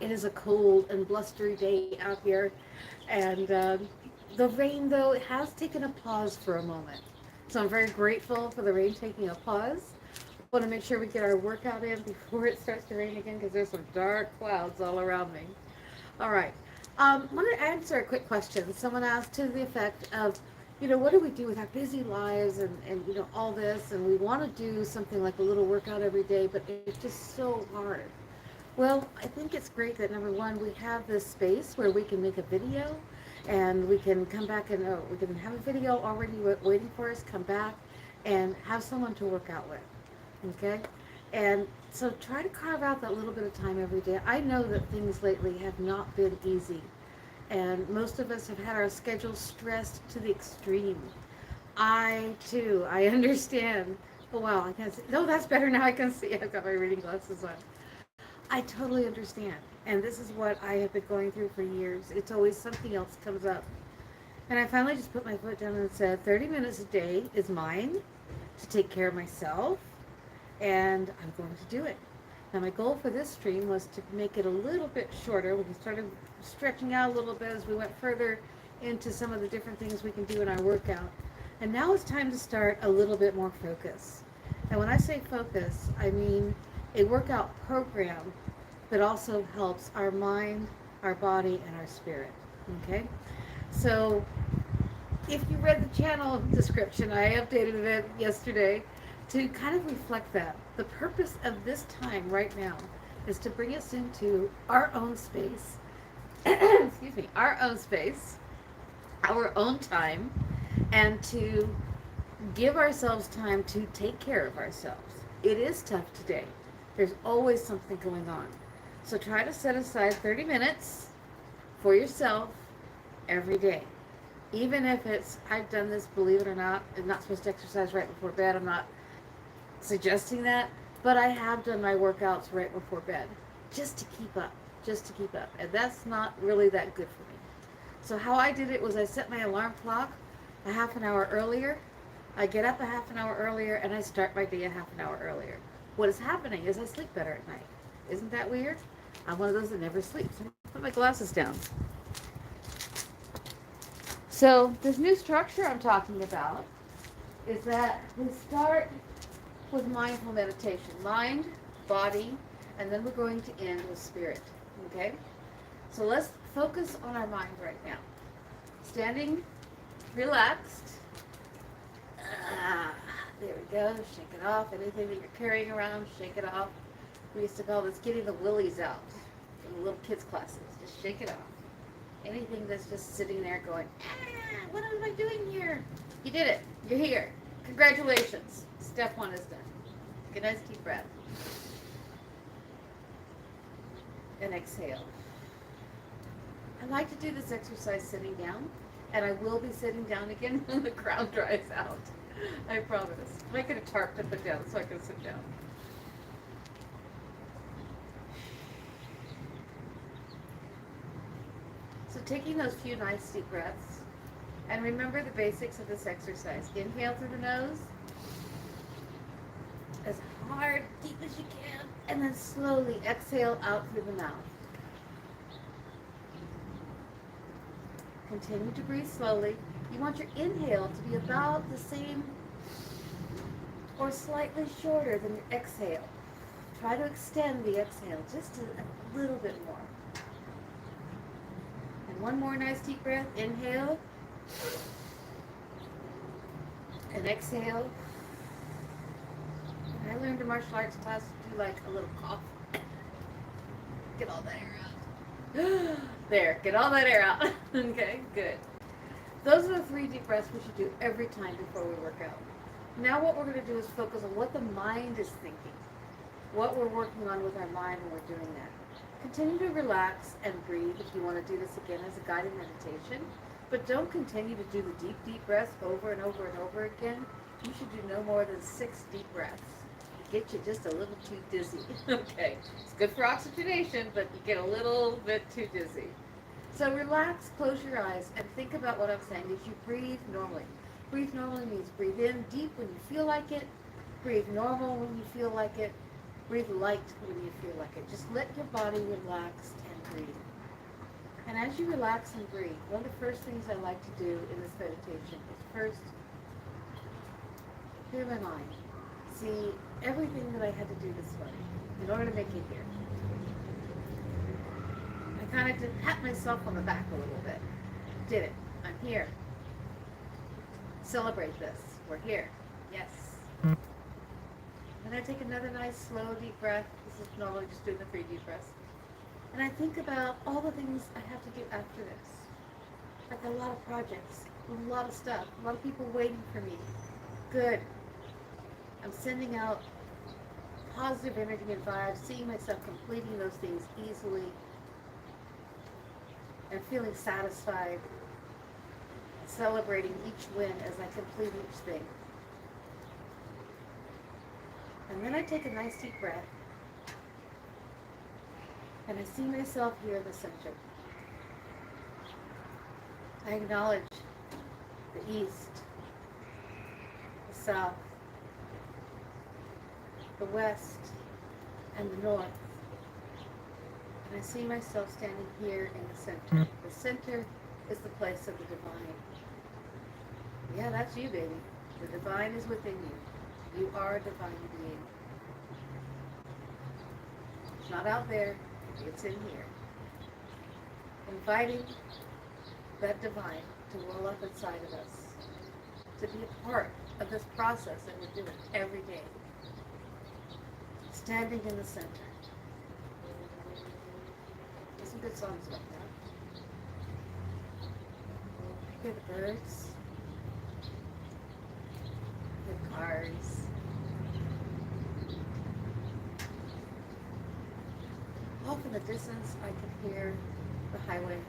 It is a cold and blustery day out here, and the rain, though, it has taken a pause for a moment. So I'm very grateful for the rain taking a pause. Want to make sure we get our workout in before it starts to rain again because there's some dark clouds all around me. All right. I want to answer a quick question. Someone asked to the effect of, what do we do with our busy lives and all this, and we want to do something like a little workout every day, but it's just so hard. Well, I think it's great that number one, we have this space where we can make a video and we can come back and we can have a video already waiting for us, come back and have someone to work out with. Okay? And so try to carve out that little bit of time every day. I know that things lately have not been easy. And most of us have had our schedules stressed to the extreme. I too, I understand. Oh wow, I can see. No, that's better now. I can see. I've got my reading glasses on. I totally understand. And this is what I have been going through for years. It's always something else comes up. And I finally just put my foot down and said, 30 minutes a day is mine to take care of myself, and I'm going to do it. Now, my goal for this stream was to make it a little bit shorter. We started stretching out a little bit as we went further into some of the different things we can do in our workout. And now it's time to start a little bit more focus. And when I say focus, I mean a workout program that also helps our mind, our body, and our spirit. Okay? So if you read the channel description, I updated it yesterday to kind of reflect that. The purpose of this time right now is to bring us into our own space, excuse me, our own space, our own time, and to give ourselves time to take care of ourselves. It is tough today. There's always something going on. So try to set aside 30 minutes for yourself every day. Even if it's, I've done this, believe it or not, I'm not supposed to exercise right before bed. I'm not suggesting that, but I have done my workouts right before bed just to keep up, and that's not really that good for me. So how I did it was I set my alarm clock a half an hour earlier. I get up a half an hour earlier and I start my day a half an hour earlier. What is happening is I sleep better at night. Isn't that weird? I'm one of those that never sleeps. I'm gonna put my glasses down. So this new structure I'm talking about is that we start with mindful meditation. Mind, body, and then we're going to end with spirit. Okay? So let's focus on our mind right now. Standing relaxed. There we go. Shake it off. Anything that you're carrying around, shake it off. We used to call this getting the willies out in the little kids' classes. Just shake it off. Anything that's just sitting there going, what am I doing here? You did it. You're here. Congratulations. Step one is done. Take a nice deep breath. And exhale. I like to do this exercise sitting down, and I will be sitting down again when the crowd dries out. I promise. Make it a tarp to put down so I can sit down. So taking those few nice deep breaths, and remember the basics of this exercise. Inhale through the nose, as hard, deep as you can, and then slowly exhale out through the mouth. Continue to breathe slowly. You want your inhale to be about the same or slightly shorter than your exhale. Try to extend the exhale just a little bit more. And one more nice deep breath. Inhale. And exhale. I learned a martial arts class to do like a little cough. Get all that air out. There, get all that air out. Okay, good. Those are the 3 deep breaths we should do every time before we work out. Now what we're going to do is focus on what the mind is thinking, what we're working on with our mind when we're doing that. Continue to relax and breathe if you want to do this again as a guided meditation, but don't continue to do the deep, deep breaths over and over and over again. You should do no more than 6 deep breaths. Get you just a little too dizzy. Okay, it's good for oxygenation, but you get a little bit too dizzy. So relax, close your eyes, and think about what I'm saying as you breathe normally. Breathe normally means breathe in deep when you feel like it, breathe normal when you feel like it, breathe light when you feel like it. Just let your body relax and And as you relax and breathe, one of the first things I like to do in this meditation is first clear my mind. See everything that I had to do this morning in order to make it here. I kind of did pat myself on the back a little bit. Did it. I'm here. Celebrate this. We're here. Yes. And I take another nice, slow, deep breath. This is normally just doing the 3 deep breaths. And I think about all the things I have to do after this. Like a lot of projects, a lot of stuff, a lot of people waiting for me. Good. I'm sending out positive energy and vibes, seeing myself completing those things easily, and feeling satisfied, celebrating each win as I complete each thing. And then I take a nice deep breath, and I see myself here in the center. I acknowledge the east, the south, the west, and the north. And I see myself standing here in the center. The center is the place of the divine. Yeah, that's you, baby. The divine is within you. You are a divine being. It's not out there, it's in here. Inviting that divine to well up inside of us, to be a part of this process that we're doing every day. Standing in the center. There's some good songs about that. I hear the birds. I hear cars. Off in the distance, I can hear the highway.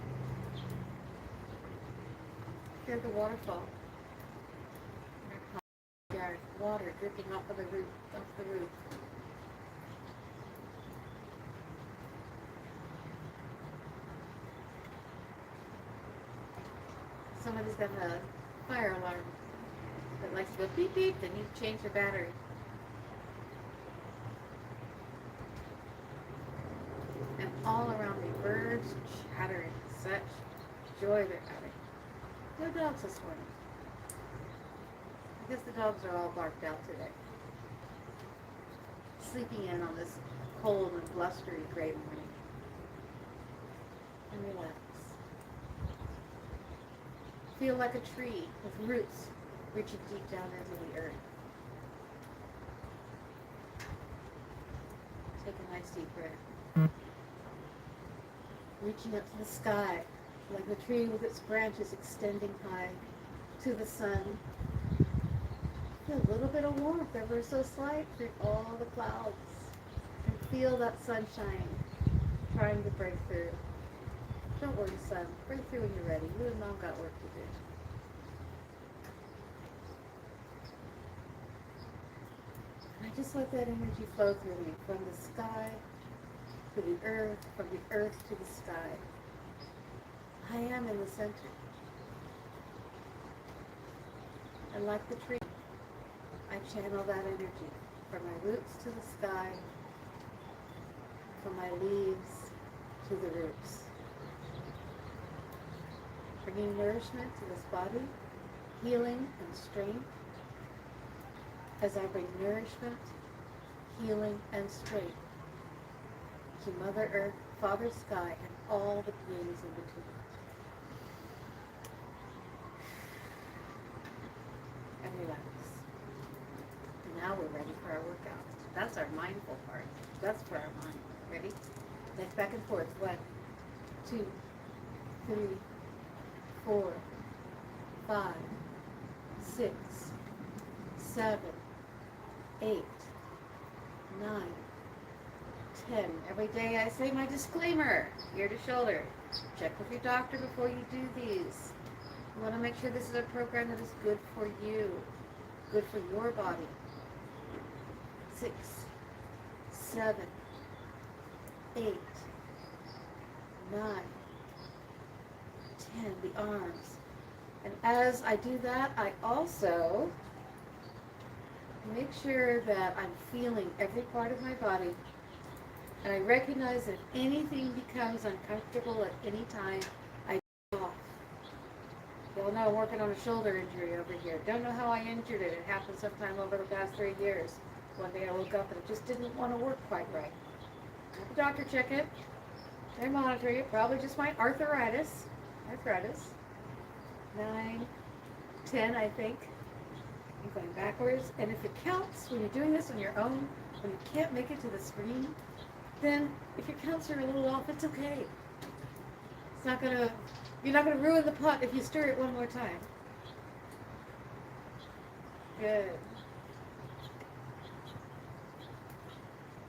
I hear the waterfall. Water dripping off of the roof. Somebody's got a fire alarm that likes to go beep beep. They need to change their battery. And all around me, birds chattering. Such joy they're having. No dogs this morning. I guess the dogs are all barked out today. Sleeping in on this cold and blustery gray morning. And relax. Feel like a tree with roots reaching deep down into the earth. Take a nice deep breath. Reaching up to the sky, like the tree with its branches extending high to the sun. Feel a little bit of warmth, ever so slight, through all the clouds. And feel that sunshine trying to break through. Don't worry, son. Break through when you're ready. You and Mom got work to do. And I just let that energy flow through me, from the sky to the earth, from the earth to the sky. I am in the center. And like the tree, I channel that energy from my roots to the sky, from my leaves to the roots. Bringing nourishment to this body, healing and strength, as I bring nourishment, healing and strength to Mother Earth, Father Sky, and all the beings in between. And relax. And now we're ready for our workout. That's our mindful part. That's for our mind. Ready? Neck back and forth. 1, 2, 3, 4, 5, 6, 7, 8, 9, 10. Every day I say my disclaimer, ear to shoulder. Check with your doctor before you do these. You want to make sure this is a program that is good for you, good for your body. 6, 7, 8, 9, 10, the arms. And as I do that, I also make sure that I'm feeling every part of my body And I recognize that if anything becomes uncomfortable at any time, I get off. Y'all know I'm working on a shoulder injury over here. Don't know how I injured it. It happened sometime over the past 3 years. One day I woke up and it just didn't want to work quite right. Have the doctor check it. They monitor it. Probably just my arthritis. 9, 10, I think. I'm going backwards. And if it counts, when you're doing this on your own, when you can't make it to the screen, then if your counts are a little off, it's okay. It's not gonna, you're not gonna ruin the pot if you stir it one more time. Good.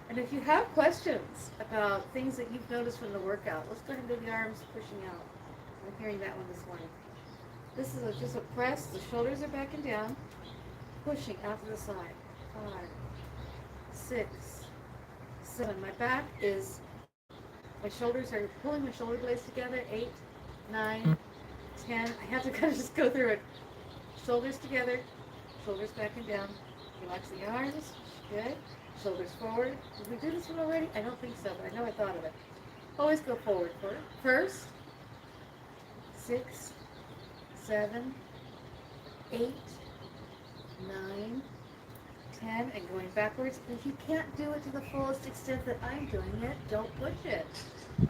And if you have questions about things that you've noticed from the workout, let's go ahead and do the arms pushing out. I'm hearing that one this morning. This is just a press. The shoulders are back and down, pushing out to the side. 5, 6, 7. My back is, my shoulders are pulling my shoulder blades together. 8, 9, 10. I have to kind of just go through it. Shoulders together, shoulders back and down. Relax the arms. Good. Shoulders forward. Did we do this one already? I don't think so, but I know I thought of it. Always go forward for it. First, 6, 7, 8, 9, 10, and going backwards. If you can't do it to the fullest extent that I'm doing it, don't push it.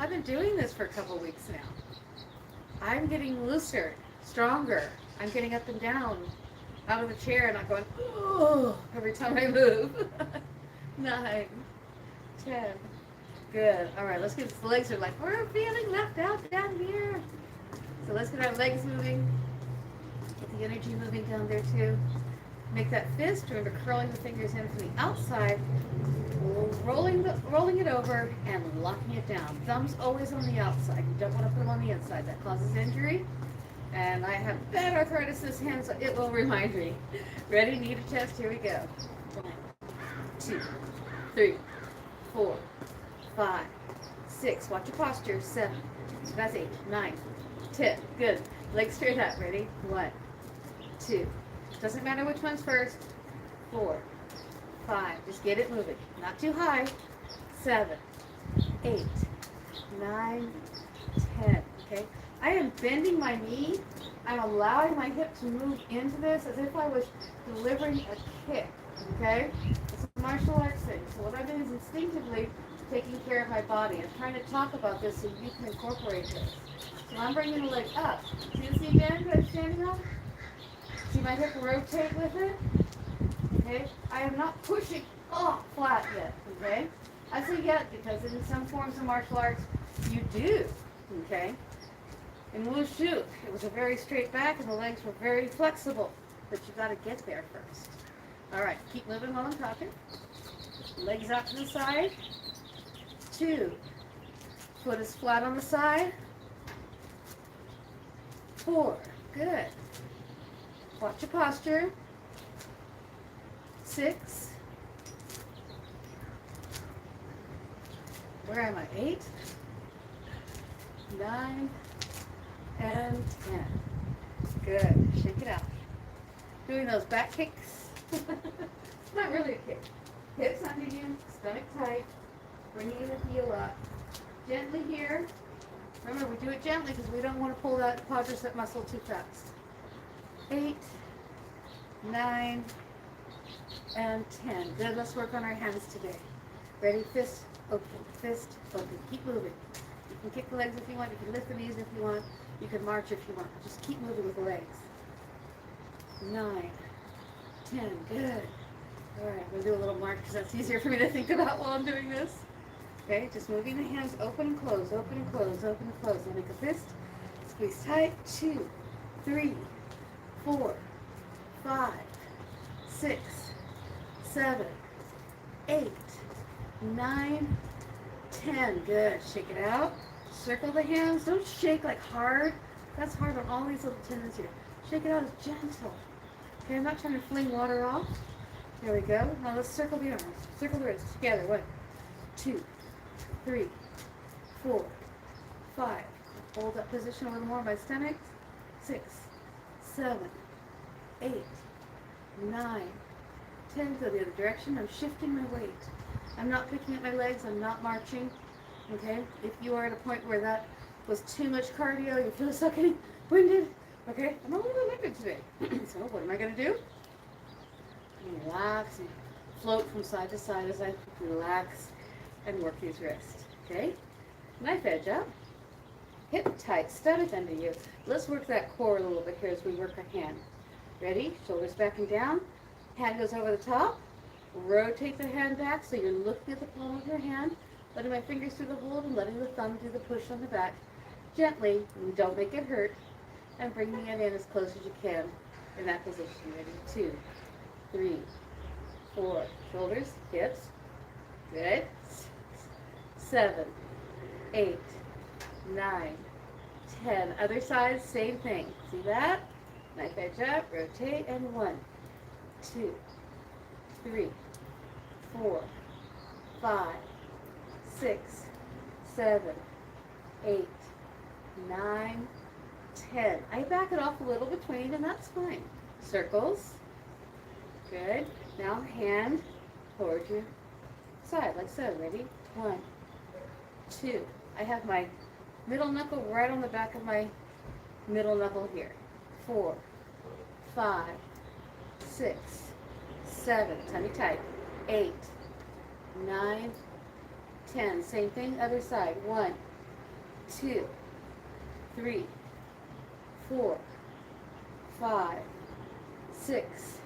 I've been doing this for a couple weeks now. I'm getting looser, stronger. I'm getting up and down out of the chair and I'm going, oh, every time I move. 9, 10. Good. All right, let's get the legs are like, we're feeling left out down here. So let's get our legs moving. Get the energy moving down there too. Make that fist. Remember curling the fingers in from the outside, rolling it over and locking it down. Thumbs always on the outside. You don't want to put them on the inside. That causes injury. And I have bad arthritis in this hand, so it will remind me. Ready? Knee to chest. Here we go. 1, 2, 3, 4, 5, 6. Watch your posture. 7. That's 8, 9, 10. Good. Legs straight up. Ready? 1, 2. Doesn't matter which one's first. 4, 5. Just get it moving. Not too high. 7, 8, 9, 10. Okay? I am bending my knee. I'm allowing my hip to move into this as if I was delivering a kick. Okay? It's a martial arts thing. So what I'm doing is instinctively taking care of my body. I'm trying to talk about this so you can incorporate this. So I'm bringing the leg up. See the seat bend that I'm standing on? See my hip rotate with it? Okay? I am not pushing flat yet. Okay? I say yet because in some forms of martial arts, you do. Okay? In Wushu, it was a very straight back and the legs were very flexible. But you got to get there first. All right, keep moving while I'm talking. Legs out to the side. 2. Foot is flat on the side. 4. Good. Watch your posture. 6. Where am I? 8, 9, and 10. Good. Shake it out. Doing those back kicks. It's not really a kick. Hips under you, stomach tight, bringing the heel up. Gently here. Remember, we do it gently because we don't want to pull that quadricep muscle too fast. 8, 9, and 10. Good, let's work on our hands today. Ready? Fist open, fist open. Keep moving. You can kick the legs if you want. You can lift the knees if you want. You can march if you want. Just keep moving with the legs. 9, 10. Good. All right, we'll do a little march because that's easier for me to think about while I'm doing this. Okay, just moving the hands open and close, open and close, open and close. Now make a fist. Squeeze tight. 2, 3, 4, 5, 6, 7, 8, 9, 10. Good. Shake it out. Circle the hands. Don't shake like hard. That's hard on all these little tendons here. Shake it out as gentle. Okay, I'm not trying to fling water off. There we go. Now let's circle the arms. Circle the wrists together. 1, 2, 3, 4, 5. Hold that position a little more by stomach. 6, 7, 8, 9, 10. Go the other direction. I'm shifting my weight. I'm not picking up my legs. I'm not marching. Okay? If you are at a point where that was too much cardio, you feel so winded. Okay? I'm a little winded today. So what am I going to do? Relax and float from side to side as I relax and work these wrists. Okay? Knife edge up. Hip tight, stomach under you. Let's work that core a little bit here as we work our hand. Ready? Shoulders back and down. Hand goes over the top. Rotate the hand back so you're looking at the palm of your hand, letting my fingers do the hold and letting the thumb do the push on the back. Gently, don't make it hurt, and bringing it in as close as you can in that position. Ready? 2, 3, 4. Shoulders, hips. Good. 6, 7, 8, 9, 10. Other side, same thing. See that? Knife edge up, rotate, and 1, 2, 3, 4, 5, 6, 7, 8, 9, 10. I back it off a little between, and that's fine. Circles. Good. Now hand towards your side, like so. Ready? 1, 2. I have my middle knuckle right on the back of my middle knuckle here. 4, 5, 6, 7. Tummy tight. 8, 9, 10. Same thing, other side. 1, 2, 3, 4, 5, 6,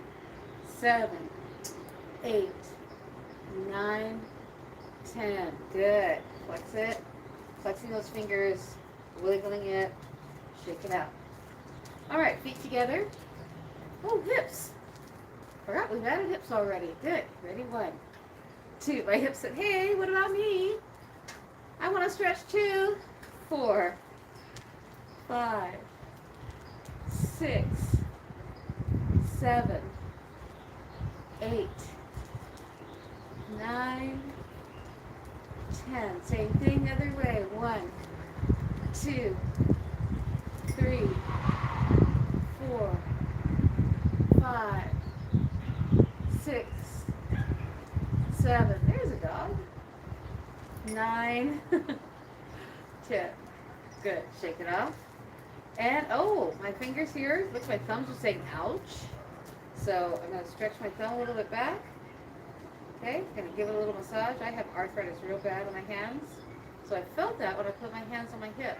7, 8, 9, 10. Good. Flex it. Flexing those fingers, wiggling it, shake it out. All right, feet together. Oh, hips. Forgot we've added hips already. Good. Ready? 1, 2. My hips said, hey, what about me? I want to stretch too. 4, 5, 6, 7, 8, 9, 10. Same thing, other way. 1, 2, 3, 4, 5, 6, 7. There's a dog. 9, 10. Good. Shake it off. And, oh, my fingers here. Looks like my thumbs are saying ouch. So I'm going to stretch my thumb a little bit back. Okay, going to give it a little massage. I have arthritis real bad on my hands. So I felt that when I put my hands on my hip.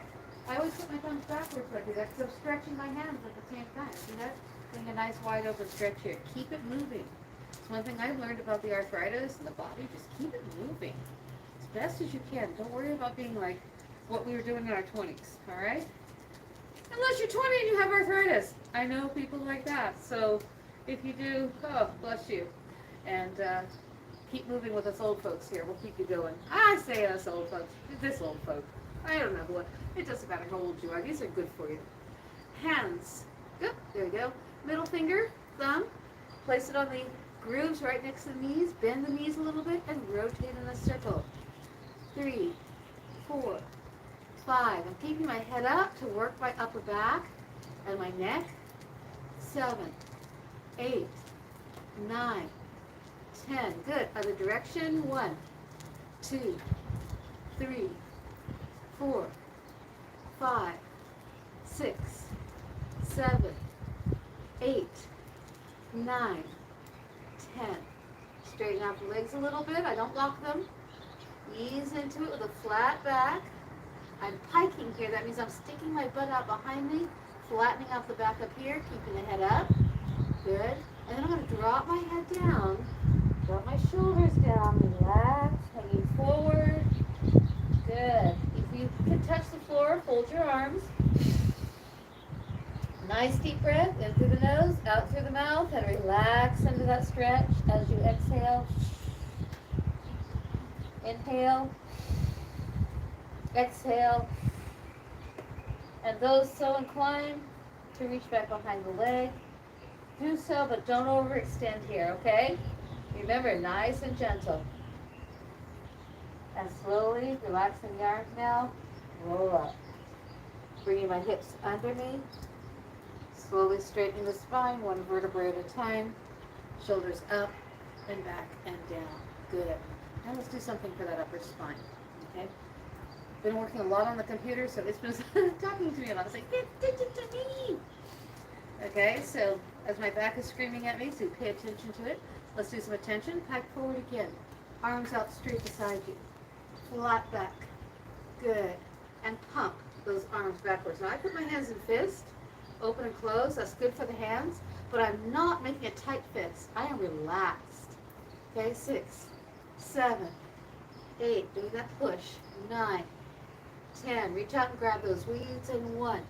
I always put my thumbs backwards when I do that because I'm stretching my hands at the same time. See that? Getting a nice wide open stretch here. Keep it moving. It's one thing I've learned about the arthritis and the body. Just keep it moving as best as you can. Don't worry about being like what we were doing in our 20s, all right? Unless you're 20 and you have arthritis. I know people like that. So if you do, oh, bless you. And keep moving with us old folks here. We'll keep you going. I say us old folks. This old folk. I don't know what. It doesn't matter how old you are. These are good for you. Hands. Good. There you go. Middle finger, thumb. Place it on the grooves right next to the knees. Bend the knees a little bit and rotate in a circle. 3, 4, 5. I'm keeping my head up to work my upper back and my neck. 7, 8, 9, 10. Good. Other direction. 1, 2, 3, 4, 5, 6, 7, 8, 9, 10. Straighten out the legs a little bit. I don't lock them. Ease into it with a flat back. I'm piking here. That means I'm sticking my butt out behind me, flattening out the back up here, keeping the head up. Good. And then I'm going to drop my head down, drop my shoulders down, relax, hanging forward. Good. If you can touch the floor, fold your arms. Nice deep breath, in through the nose, out through the mouth, and relax into that stretch as you exhale. Inhale. Exhale. And those so inclined to reach back behind the leg, do so, but don't overextend here, okay? Remember, nice and gentle. And slowly, relaxing the arms now, roll up. Bringing my hips under me. Slowly straightening the spine, one vertebrae at a time. Shoulders up and back and down. Good. Now let's do something for that upper spine. Okay? Been working a lot on the computer, so it's been talking to me a lot. It's like, get attention to me. Okay, so as my back is screaming at me, so pay attention to it. Let's do some attention. Pike forward again. Arms out straight beside you. Flat back. Good. And pump those arms backwards. Now I put my hands in fist, open and close. That's good for the hands, but I'm not making a tight fist. I am relaxed. Okay, 6, 7, 8. Doing that push. 9, 10. Reach out and grab those weeds. And 1,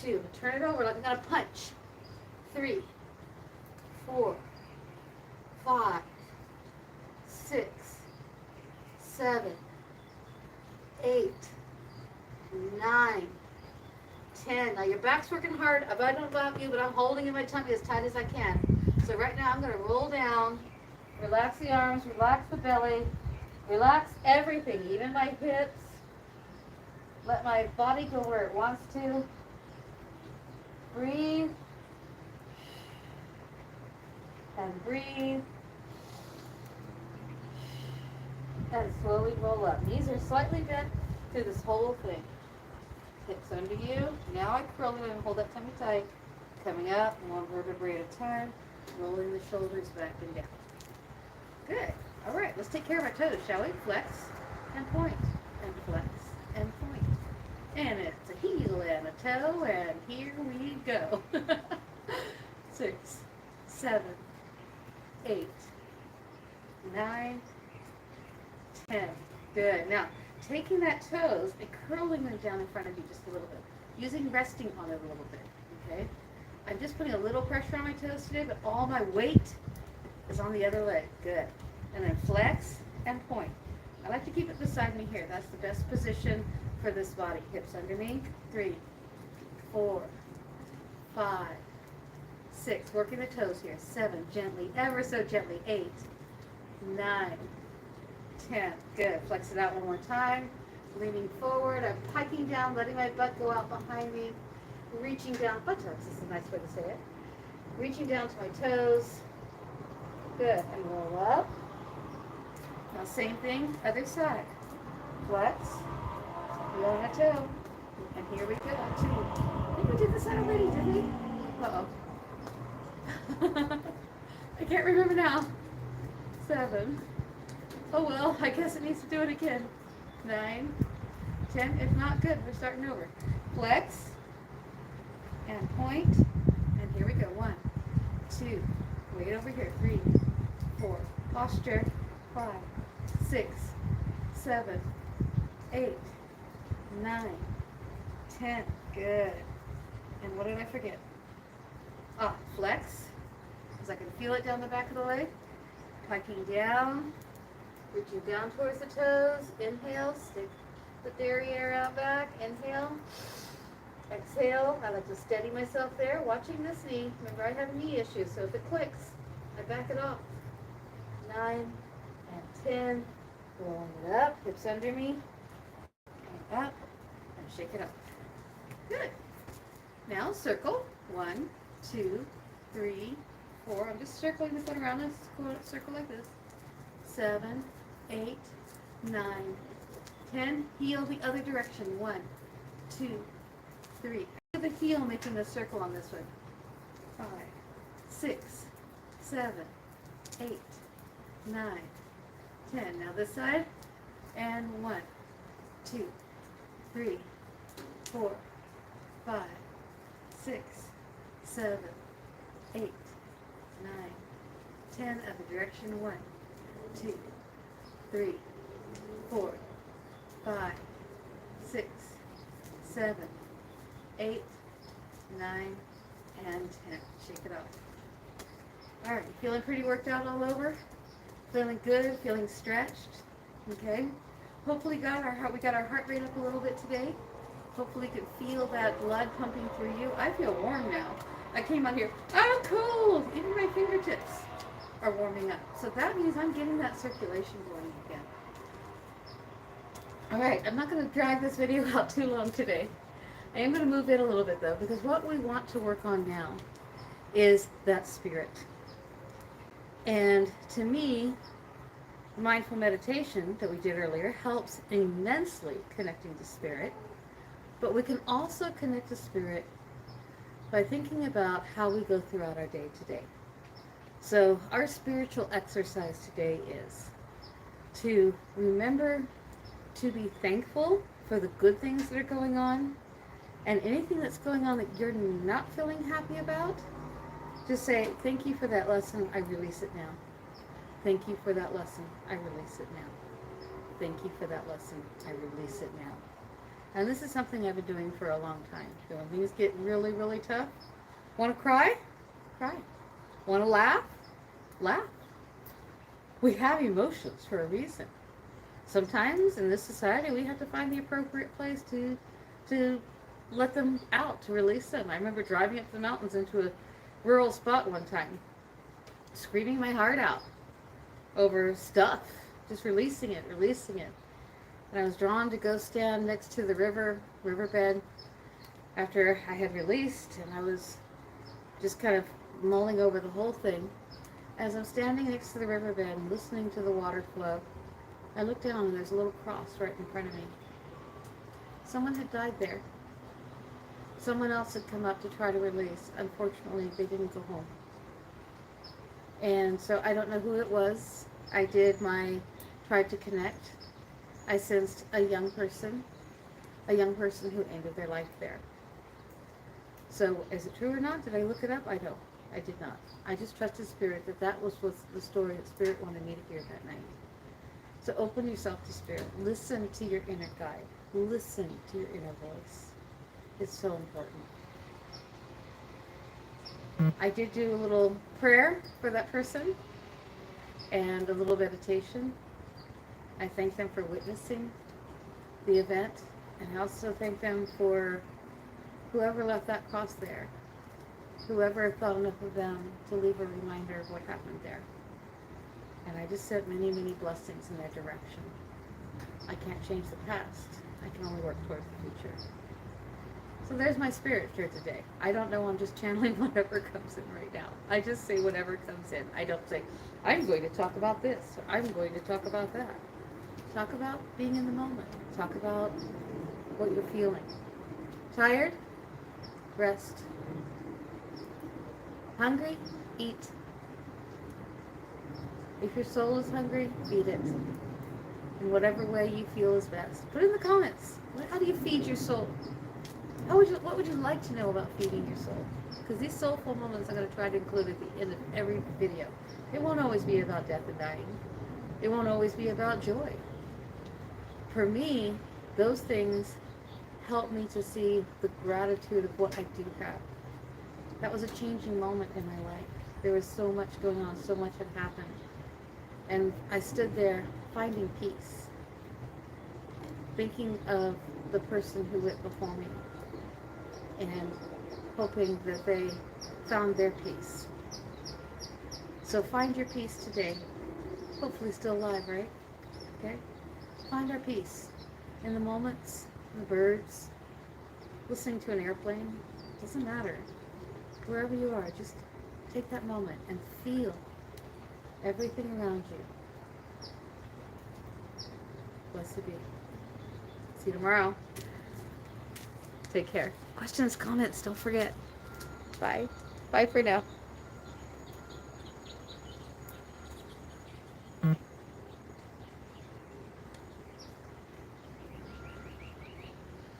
2. Turn it over like I'm gonna punch. 3, 4, 5, 6, 7, 8, 9, 10. Now your back's working hard. I don't know about you, but I'm holding in my tummy as tight as I can. So right now I'm going to roll down, relax the arms, relax the belly, relax everything, even my hips. Let my body go where it wants to. Breathe. And breathe. And slowly roll up. Knees are slightly bent through this whole thing. Hips under you. Now I curl it and hold that tummy tight. Coming up, one vertebrae at a time. Rolling the shoulders back and down. Good. All right, let's take care of our toes, shall we? Flex and point. And flex and point. And it's a heel and a toe, and here we go. 6, 7, 8, 9, 10. Good. Now, taking that toes and curling them down in front of you just a little bit. Using resting on it a little bit. Okay? I'm just putting a little pressure on my toes today, but all my weight is on the other leg. Good. And then flex and point. I like to keep it beside me here. That's the best position for this body. Hips under me. 3, 4, 5, 6. Working the toes here. 7. Gently. Ever so gently. 8, 9, 10. Good. Flex it out one more time. Leaning forward. I'm piking down, letting my butt go out behind me. Reaching down. Buttocks is a nice way to say it. Reaching down to my toes. Good. And roll up. Now same thing, other side. Flex. Heel on a toe. And here we go. 2. I think we did this already, didn't we? Uh-oh. I can't remember now. 7. Oh well, I guess it needs to do it again. 9, 10. If not, good. We're starting over. Flex and point. And here we go. 1, 2. Weight over here. 3, 4. Posture. 5, 6, 7, 8, 9, 10. Good. And what did I forget? Flex. Because I can feel it down the back of the leg. Piking down. Reaching down towards the toes. Inhale. Stick the derriere out back. Inhale. Exhale. I like to steady myself there. Watching this knee. Remember, I have knee issues, so if it clicks, I back it off. 9 and 10. Rolling it up. Hips under me. And up. And shake it up. Good. Now circle. 1, 2, 3, 4. I'm just circling the foot around this circle like this. 7, 8, 9, 10. Heel the other direction. 1, 2, 3. The heel making the circle on this one. 5, 6, 7, 8, 9, 10. Now this side. And 1, 2, 3, 4, 5, 6, 7, 8, 9, 10. Other direction. 1, 2, 3, 4, 5, 6, 7, 8, 9, and 10. Shake it off. All right, feeling pretty worked out all over? Feeling good? Feeling stretched? Okay. Hopefully we got our heart rate up a little bit today. Hopefully you can feel that blood pumping through you. I feel warm now. I came out here, I'm cold. Even my fingertips are warming up. So that means I'm getting that circulation going again. All right, I'm not going to drag this video out too long today. I am going to move it a little bit though, because what we want to work on now is that spirit. And to me, Mindful meditation that we did earlier helps immensely connecting to spirit, but we can also connect to spirit by thinking about how we go throughout our day to day. So our spiritual exercise today is to remember to be thankful for the good things that are going on, and anything that's going on that you're not feeling happy about, just say, thank you for that lesson, I release it now. Thank you for that lesson, I release it now. Thank you for that lesson, I release it now. And this is something I've been doing for a long time. So when things get really, really tough, want to cry? Cry. Want to laugh? Laugh. We have emotions for a reason. Sometimes in this society we have to find the appropriate place to let them out, to release them. I remember driving up the mountains into a rural spot one time, screaming my heart out over stuff, just releasing it. And I was drawn to go stand next to the riverbed after I had released, and I was just kind of mulling over the whole thing. As I'm standing next to the riverbed and listening to the water flow, I looked down and there's a little cross right in front of me. Someone had died there. Someone else had come up to try to release. Unfortunately, they didn't go home. And so I don't know who it was. I tried to connect. I sensed a young person who ended their life there. So is it true or not? Did I look it up? I don't. I did not. I just trusted Spirit that was the story that Spirit wanted me to hear that night. So open yourself to Spirit. Listen to your inner guide. Listen to your inner voice. It's so important. I did do a little prayer for that person and a little meditation. I thank them for witnessing the event, and I also thank them for whoever left that cross there. Whoever thought enough of them to leave a reminder of what happened there. And I just sent many, many blessings in their direction. I can't change the past. I can only work towards the future. So there's my spirit here today. I don't know, I'm just channeling whatever comes in right now. I just say whatever comes in. I don't say, I'm going to talk about this, or I'm going to talk about that. Talk about being in the moment. Talk about what you're feeling. Tired? Rest. Hungry? Eat. If your soul is hungry, feed it. In whatever way you feel is best. Put in the comments. How do you feed your soul? What would you like to know about feeding your soul? Because these soulful moments I'm going to try to include at the end of every video. It won't always be about death and dying. It won't always be about joy. For me, those things help me to see the gratitude of what I do have. That was a changing moment in my life. There was so much going on, so much had happened. And I stood there finding peace, thinking of the person who went before me and hoping that they found their peace. So find your peace today. Hopefully still alive, right? Okay? Find our peace in the moments, in the birds, listening to an airplane. Doesn't matter. Wherever you are, just take that moment and feel everything around you. Blessed be. See you tomorrow. Take care. Questions, comments, don't forget. Bye. Bye for now.